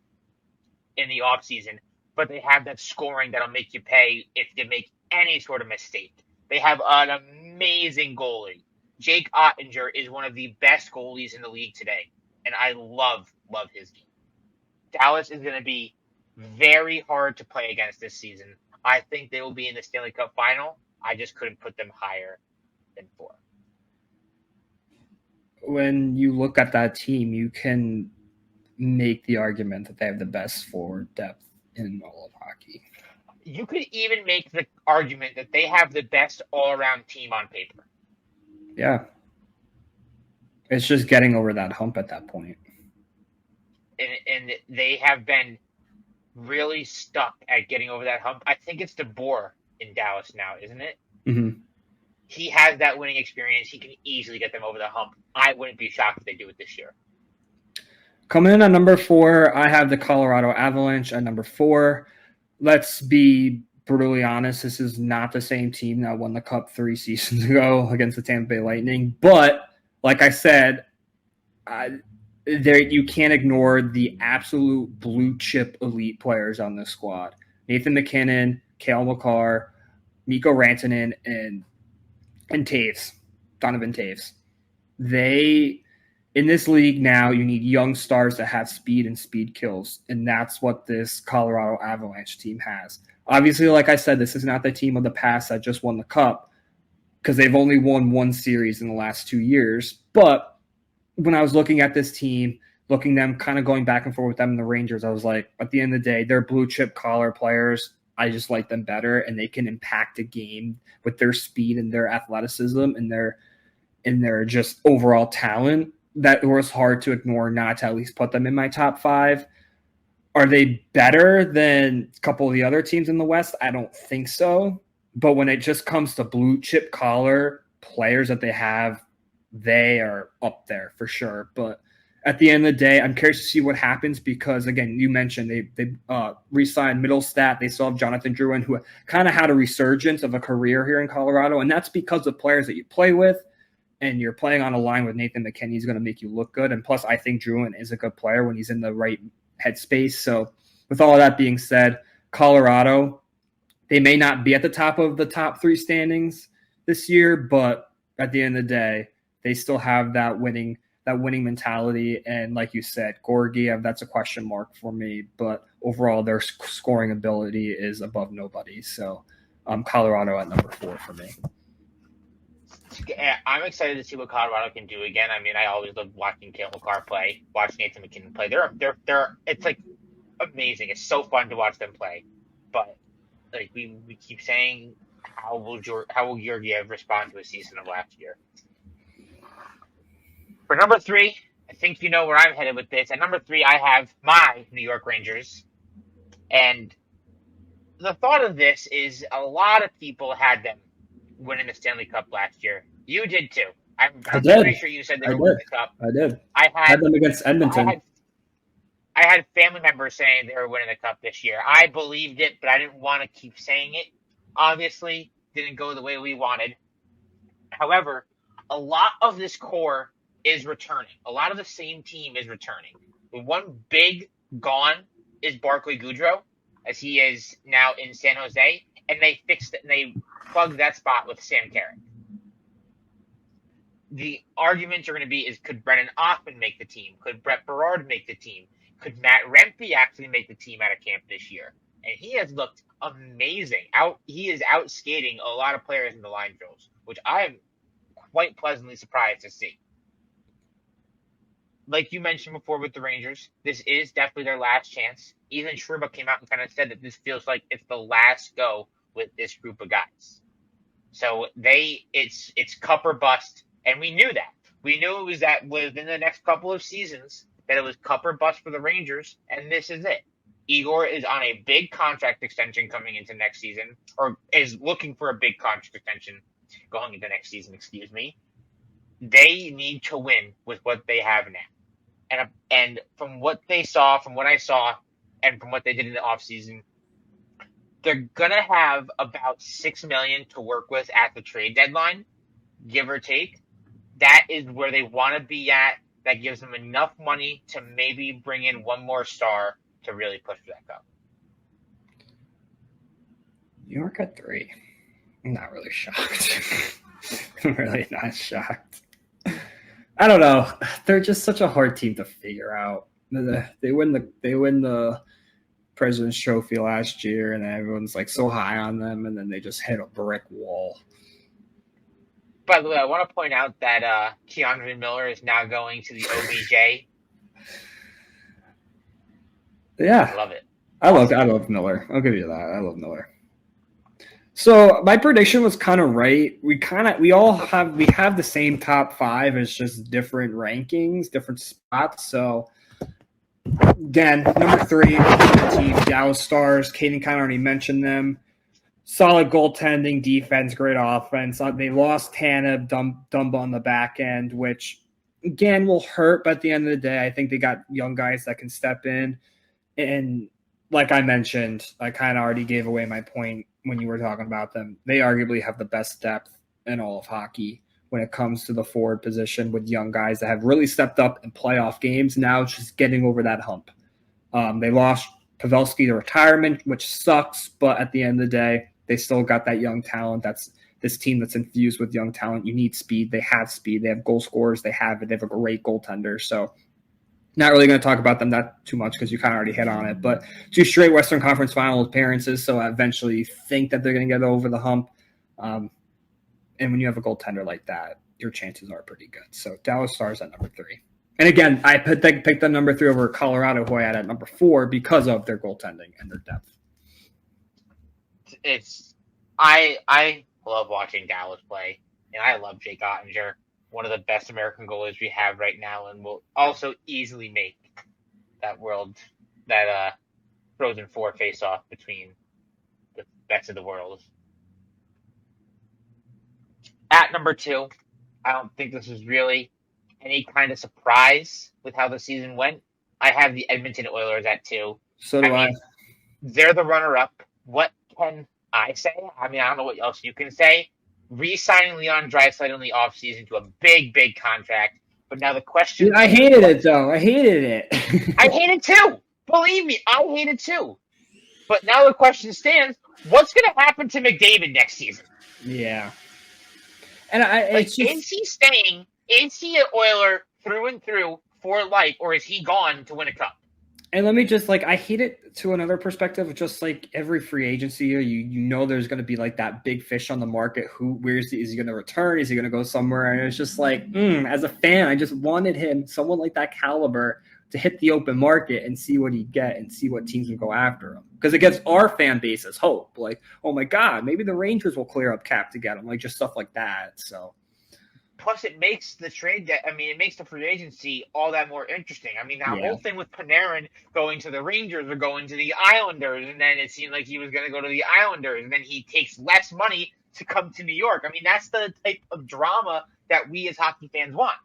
in the offseason, but they have that scoring that'll make you pay if you make any sort of mistake. They have an amazing goalie. Jake Ottinger is one of the best goalies in the league today, and I love his game. Dallas is going to be very hard to play against this season. I think they will be in the Stanley Cup Final. I just couldn't put them higher than 4. When you look at that team, you can make the argument that they have the best forward depth in all of hockey. You could even make the argument that they have the best all-around team on paper. Yeah. It's just getting over that hump at that point. And they have been really stuck at getting over that hump. I think it's DeBoer in Dallas now, isn't it? Mm-hmm. He has that winning experience. He can easily get them over the hump. I wouldn't be shocked if they do it this year. Coming in at number 4, I have the Colorado Avalanche at number 4. Let's be brutally honest. This is not the same team that won the Cup 3 seasons ago against the Tampa Bay Lightning. But, like I said, you can't ignore the absolute blue-chip elite players on this squad. Nathan McKinnon, Cale Makar, Mikko Rantanen, and Taves, Donovan Taves. In this league now, you need young stars that have speed and speed kills, and that's what this Colorado Avalanche team has. Obviously, like I said, this is not the team of the past that just won the Cup because they've only won one series in the last 2 years. But when I was looking at this team, them kind of going back and forth with them and the Rangers, I was like, at the end of the day, they're blue-chip collar players. I just like them better, and they can impact a game with their speed and their athleticism and their just overall talent. That was hard to ignore, not to at least put them in my top 5. Are they better than a couple of the other teams in the West? I don't think so. But when it just comes to blue chip collar players that they have, they are up there for sure. But at the end of the day, I'm curious to see what happens because, again, you mentioned they re-signed Middlestat. They still have Jonathan Drouin, who kind of had a resurgence of a career here in Colorado. And that's because of players that you play with. And you're playing on a line with Nathan McKinney, he's going to make you look good. And plus, I think Drouin is a good player when he's in the right headspace. So with all of that being said, Colorado, they may not be at the top of the top 3 standings this year, but at the end of the day, they still have that winning mentality. And like you said, Georgiev, that's a question mark for me. But overall, their scoring ability is above nobody. So Colorado at number 4 for me. I'm excited to see what Colorado can do again. I mean, I always love watching Cale McCarr play, watching Nathan McKinnon play. They're it's like amazing. It's so fun to watch them play. But like we keep saying, how will Georgiev respond to a season of last year? For number 3, I think you know where I'm headed with this. At number 3, I have my New York Rangers, and the thought of this is a lot of people had them winning the Stanley Cup last year. You did too. I'm I did. pretty sure you said they I were winning did. the cup. I did. I Had them against Edmonton. I had family members saying they were winning the cup this year. I believed it, but I didn't want to keep saying it. Obviously, didn't go the way we wanted. However, a lot of this core is returning. A lot of the same team is returning. The one big gone is Barclay Goodrow, as he is now in San Jose, and they fixed it and they plugged that spot with Sam Carrick. The arguments are going to be is, could Brennan Othman make the team? Could Brett Berard make the team? Could Matt Rempe actually make the team out of camp this year? And he has looked amazing. He is out skating a lot of players in the line drills, which I am quite pleasantly surprised to see. Like you mentioned before with the Rangers, this is definitely their last chance. Even Trouba came out and kind of said that this feels like it's the last go with this group of guys. So it's cup or bust, and we knew that. We knew it was that within the next couple of seasons that it was cup or bust for the Rangers, and this is it. Igor is on a big contract extension coming into next season, or is looking for a big contract extension going into next season, excuse me. They need to win with what they have now. And from what they saw, from what I saw, and from what they did in the offseason, they're going to have about $6 million to work with at the trade deadline, give or take. That is where they want to be at. That gives them enough money to maybe bring in one more star to really push for that cup. New York at 3. I'm not really shocked. I'm really not shocked. I don't know. They're just such a hard team to figure out. They win the President's Trophy last year, and everyone's like so high on them, and then they just hit a brick wall. By the way, I want to point out that Keandre Miller is now going to the OBJ. Yeah, I love it. I love Miller. I'll give you that. I love Miller. So my prediction was kind of right. We have the same top 5. It's just different rankings, different spots. So again, number 3, the team, Dallas Stars. Caden kind of already mentioned them. Solid goaltending, defense, great offense. They lost Tanev, Dumba on the back end, which again will hurt. But at the end of the day, I think they got young guys that can step in. And like I mentioned, I kind of already gave away my point when you were talking about them. They arguably have the best depth in all of hockey when it comes to the forward position with young guys that have really stepped up in playoff games. Now it's just getting over that hump. They lost Pavelski to retirement, which sucks. But at the end of the day, they still got that young talent. That's this team that's infused with young talent. You need speed. They have speed. They have goal scorers. They have it. They have a great goaltender. So not really going to talk about them that too much because you kind of already hit on it. But 2 straight Western Conference Final appearances, so I eventually think that they're going to get over the hump. And when you have a goaltender like that, your chances are pretty good. So Dallas Stars at number 3. And again, I picked the number 3 over Colorado, who I had at number 4 because of their goaltending and their depth. I love watching Dallas play, and I love Jake Ottinger, one of the best American goalies we have right now, and will also easily make that Frozen Four face-off between the best of the world. At number 2, I don't think this was really any kind of surprise with how the season went. I have the Edmonton Oilers at 2. So do I. They're the runner-up. What can I say? I mean, I don't know what else you can say. Re-signing Leon Draisaitl in the offseason to a big, big contract. But now the question... Dude, I hated it, though. I hated it. I hate it, too. Believe me, I hate it, too. But now the question stands, what's going to happen to McDavid next season? Yeah. And is he staying? Is he an Oiler through and through for life, or is he gone to win a cup? And let me just I hate it to another perspective. Just like every free agency year, you know there's going to be like that big fish on the market. Is he going to return? Is he going to go somewhere? And it's just as a fan, I just wanted someone like that caliber, to hit the open market and see what he'd get and see what teams would go after him. Because it gives our fan bases hope. Like, oh my God, maybe the Rangers will clear up cap to get him. Like just stuff like that. So. Plus, it makes the it makes the free agency all that more interesting. I mean, that whole thing with Panarin going to the Rangers or going to the Islanders, and then it seemed like he was going to go to the Islanders, and then he takes less money to come to New York. I mean, that's the type of drama that we as hockey fans want.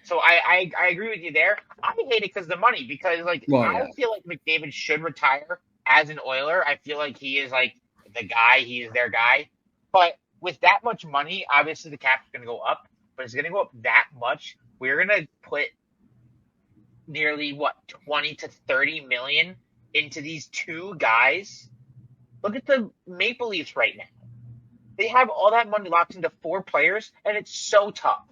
So I agree with you there. I hate it because of the money, because I feel like McDavid should retire as an Oiler. I feel like he is like the guy. He is their guy. But with that much money, obviously the cap is going to go up, but it's going to go up that much. We're going to put nearly 20 to 30 million into these two guys. Look at the Maple Leafs right now. They have all that money locked into 4 players, and it's so tough.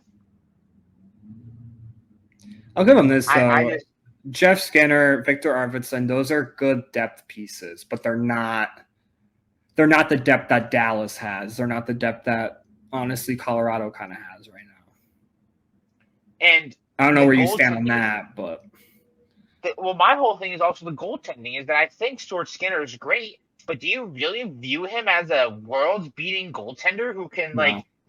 I'll give them this though. Jeff Skinner, Victor Arvidsson, those are good depth pieces, but they're not the depth that Dallas has. They're not the depth that, honestly, Colorado kind of has right now. And I don't know where you stand on that, but... my whole thing is also the goaltending, is that I think Stuart Skinner is great, but do you really view him as a world-beating goaltender who can,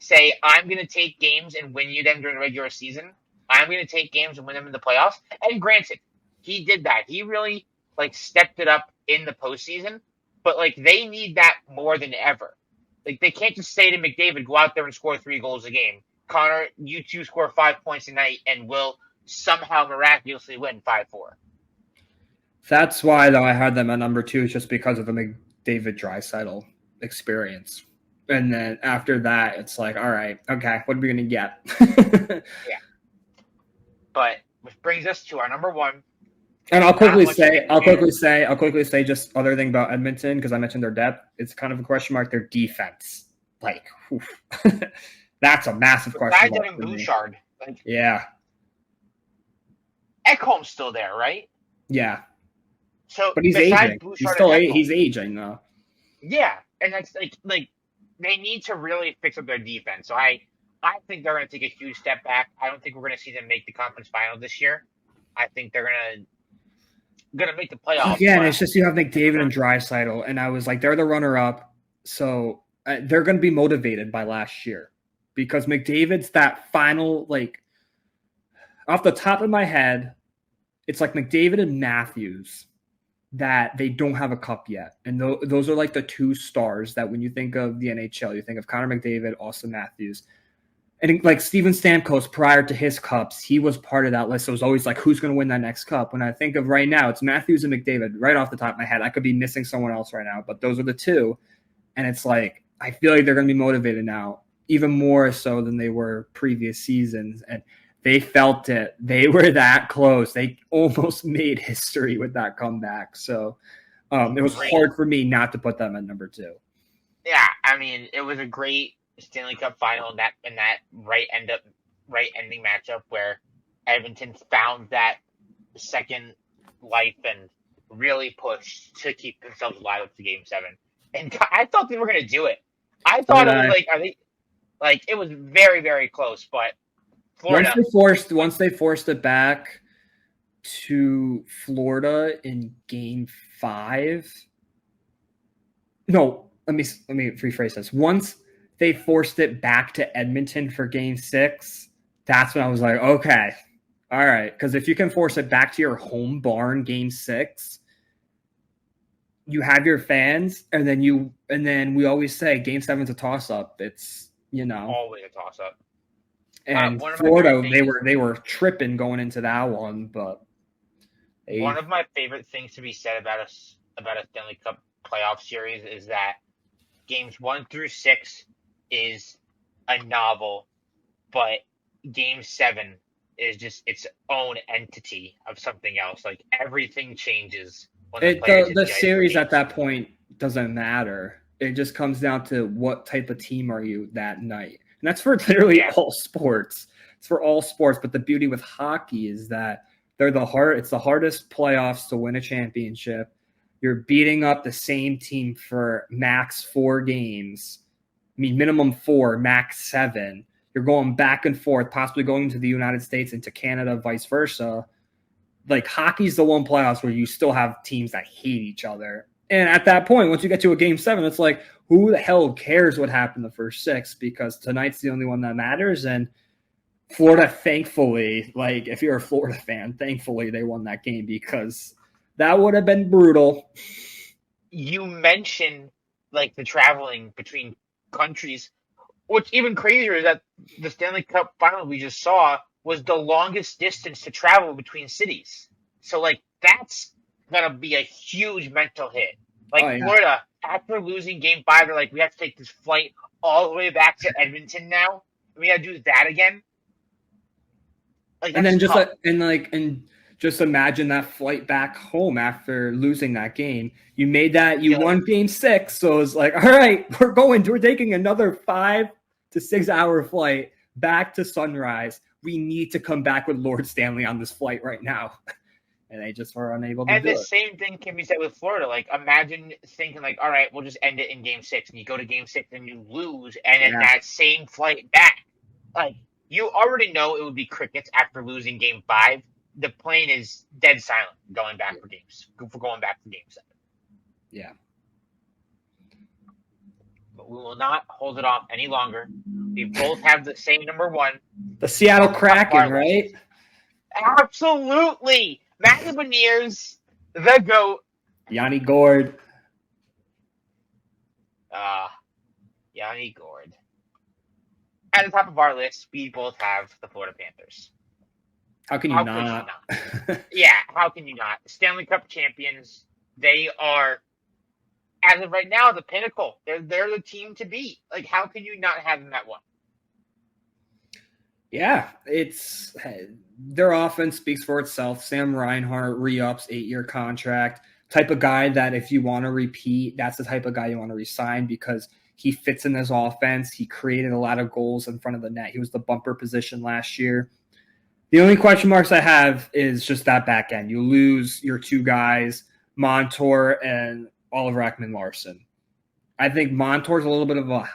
say, I'm going to take games and win you them during the regular season? I'm going to take games and win them in the playoffs? And granted, he did that. He really, stepped it up in the postseason. But, they need that more than ever. They can't just say to McDavid, go out there and score 3 goals a game. Connor, you 2 score 5 points a night and will somehow miraculously win 5-4. That's why, though, I had them at number 2, just because of the McDavid Draisaitl experience. And then after that, it's all right, okay, what are we going to get? Yeah. But which brings us to our number 1. And I'll quickly say just other thing about Edmonton, because I mentioned their depth. It's kind of a question mark. Their defense, that's a massive question mark for Bouchard. Yeah. Ekholm's still there, right? Yeah. So, but he's aging. He's aging though. Yeah, and that's they need to really fix up their defense. So I think they're going to take a huge step back. I don't think we're going to see them make the conference final this year. I think they're going to make the playoffs. Again, it's just you have McDavid and Draisaitl, and I was they're the runner-up, so they're going to be motivated by last year, because McDavid's that final, off the top of my head, it's McDavid and Matthews that they don't have a cup yet, and those are the 2 stars that when you think of the NHL, you think of Connor McDavid, Austin Matthews. And Steven Stamkos, prior to his cups, he was part of that list. So it was always who's going to win that next cup? When I think of right now, it's Matthews and McDavid right off the top of my head. I could be missing someone else right now, but those are the 2. And it's I feel like they're going to be motivated now, even more so than they were previous seasons. And they felt it. They were that close. They almost made history with that comeback. So it was hard for me not to put them at number 2. Yeah, I mean, it was a great Stanley Cup final in that right ending matchup where Edmonton found that second life and really pushed to keep themselves alive up to Game 7. And I thought they were going to do it. I thought it was it was very, very close, but Florida. Once they forced it back to Florida in Game 5. No, let me rephrase this. Once they forced it back to Edmonton for Game 6, that's when I was okay, all right. Because if you can force it back to your home barn Game 6, you have your fans, and then we always say Game 7's a toss-up. It's, always a toss-up. And Florida, they were tripping going into that one, but one of my favorite things to be said about a Stanley Cup playoff series is that Games 1 through 6 is a novel, but Game 7 is just its own entity of something else. Everything changes when the series at that point doesn't matter. It just comes down to what type of team are you that night. And that's for literally all sports. It's for all sports. But the beauty with hockey is that It's the hardest playoffs to win a championship. You're beating up the same team for max 4 games. I mean, minimum 4, max 7. You're going back and forth, possibly going to the United States and to Canada, vice versa. Like, hockey's the one playoffs where you still have teams that hate each other. And at that point, once you get to a game 7, it's like, who the hell cares what happened the first 6? Because tonight's the only one that matters. And Florida, thankfully, like, if you're a Florida fan, thankfully they won that game, because that would have been brutal. You mentioned, like, the traveling between countries. What's even crazier is that the Stanley Cup final we just saw was the longest distance to travel between cities. So, like, that's going to be a huge mental hit. Like, Florida, after losing Game 5, they're like, we have to take this flight all the way back to Edmonton now. And we got to do that again. Like, and then just imagine that flight back home after losing that game. You won Game 6, so it's like, all right, we're taking another 5 to 6 hour flight back to Sunrise. We need to come back with Lord Stanley on this flight right now. And they just were unable to do it. And the same thing can be said with Florida. Like, imagine thinking, like, all right, we'll just end it in Game 6. And you go to Game 6 and you lose, and then that same flight back. Like, you already know it would be crickets after losing Game 5. The plane is dead silent going back for Game 7. Yeah. But we will not hold it off any longer. We both have the same number 1. The Seattle Kraken, right? Absolutely. Matthew Beniers, the GOAT. Yanni Gourde. Yanni Gourde. At the top of our list, we both have the Florida Panthers. How can you not? Yeah, how can you not? Stanley Cup champions. They are, as of right now, the pinnacle. They're the team to beat. Like, how can you not have them at 1? Yeah, their offense speaks for itself. Sam Reinhart re-ups 8-year contract. Type of guy that if you want to repeat, that's the type of guy you want to re-sign, because he fits in this offense. He created a lot of goals in front of the net. He was the bumper position last year. The only question marks I have is just that back end. You lose your 2 guys, Montour and Oliver Ekman-Larsson. I think Montour's a little bit of a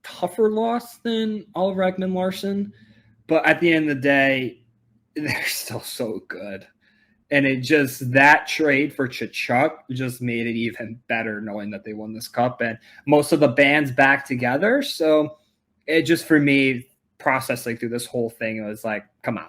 tougher loss than Oliver Ekman-Larsson, but at the end of the day, they're still so good. And that trade for Tkachuk just made it even better, knowing that they won this cup and most of the band's back together. So it just, for me, processing through this whole thing, it was like, come on.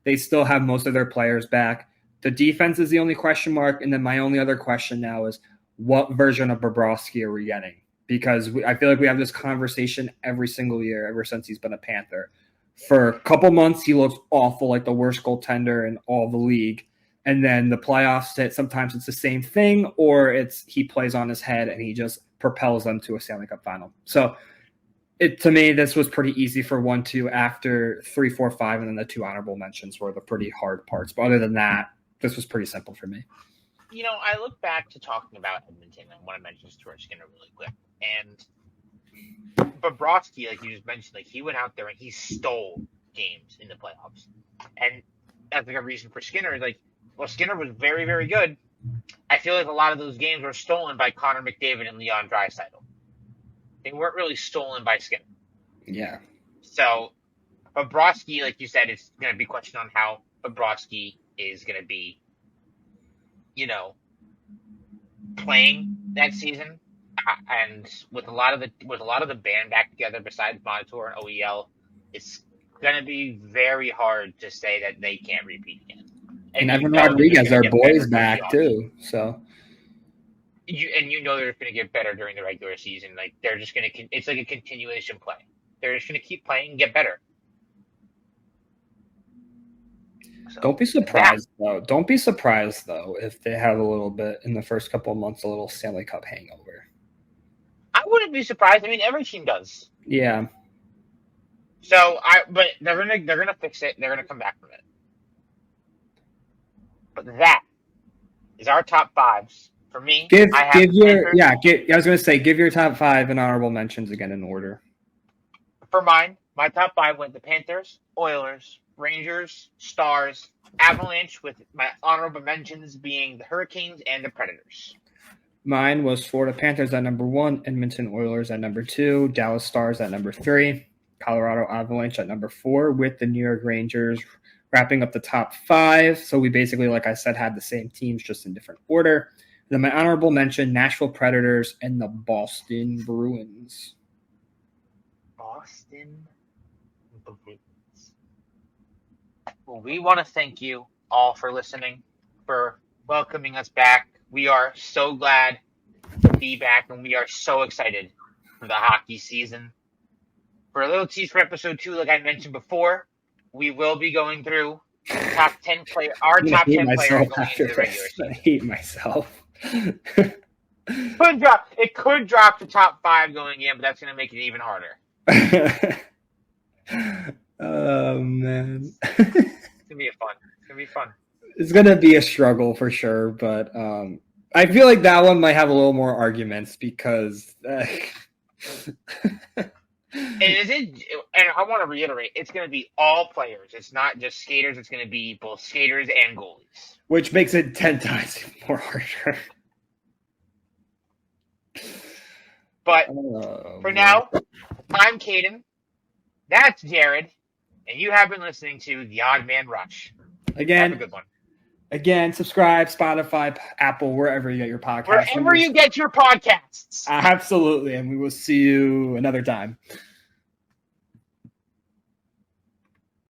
They still have most of their players back. The defense is the only question mark. And then my only other question now is, what version of Bobrovsky are we getting? Because I feel like we have this conversation every single year ever since he's been a Panther. For a couple months, he looks awful, like the worst goaltender in all the league. And then the playoffs, sometimes it's the same thing, or he plays on his head and he just propels them to a Stanley Cup final. So to me, this was pretty easy for 1, 2 after 3, 4, 5, and then the 2 honorable mentions were the pretty hard parts. But other than that, this was pretty simple for me. You know, I look back to talking about Edmonton and want to mention Stuart Skinner really quick. And Bobrovsky, like you just mentioned, like, he went out there and he stole games in the playoffs. And that's like a reason for Skinner. Like, well, Skinner was very, very good. I feel like a lot of those games were stolen by Connor McDavid and Leon Draisaitl. They weren't really stolen by Skinner. Yeah. So, Bobrovsky, like you said, it's going to be a question on how Bobrovsky is going to be, playing that season. And with a lot of the band back together, besides Montour and OEL, it's going to be very hard to say that they can't repeat again. And Evan Rodriguez, our boys, back too. So you know they're going to get better during the regular season. Like, they're just going to. It's like a continuation play. They're just going to keep playing and get better. So, don't be surprised though. Don't be surprised though if they have a little bit in the first couple of months, a little Stanley Cup hangover. I wouldn't be surprised. I mean, every team does. Yeah. So but they're gonna fix it. They're gonna come back from it. But that is our top 5s. For me, I was gonna say, give your top 5 and honorable mentions again in order. For mine, my top 5 went the Panthers, Oilers, Rangers, Stars, Avalanche, with my honorable mentions being the Hurricanes and the Predators. Mine was Florida Panthers at number 1, Edmonton Oilers at number 2, Dallas Stars at number 3, Colorado Avalanche at number 4, with the New York Rangers wrapping up the top 5. So we basically, like I said, had the same teams, just in different order. Then my honorable mention, Nashville Predators and the Boston Bruins. Boston Bruins. Well, we want to thank you all for listening, for welcoming us back. We are so glad to be back, and we are so excited for the hockey season. For a little tease for episode 2, like I mentioned before, we will be going through our top 10 players going into the regular season. I hate myself. It could drop to top 5 going in, but that's going to make it even harder. Oh, man. It's going to be fun. It's going to be a struggle for sure, but I feel like that one might have a little more arguments because and I want to reiterate, it's going to be all players. It's not just skaters. It's going to be both skaters and goalies. Which makes it 10 times more harder. But for now, I'm Caden. That's Jared. And you have been listening to The Odd Man Rush. Again, have a good one. Again, subscribe, Spotify, Apple, wherever you get your podcasts. Wherever you get your podcasts. Absolutely. And we will see you another time.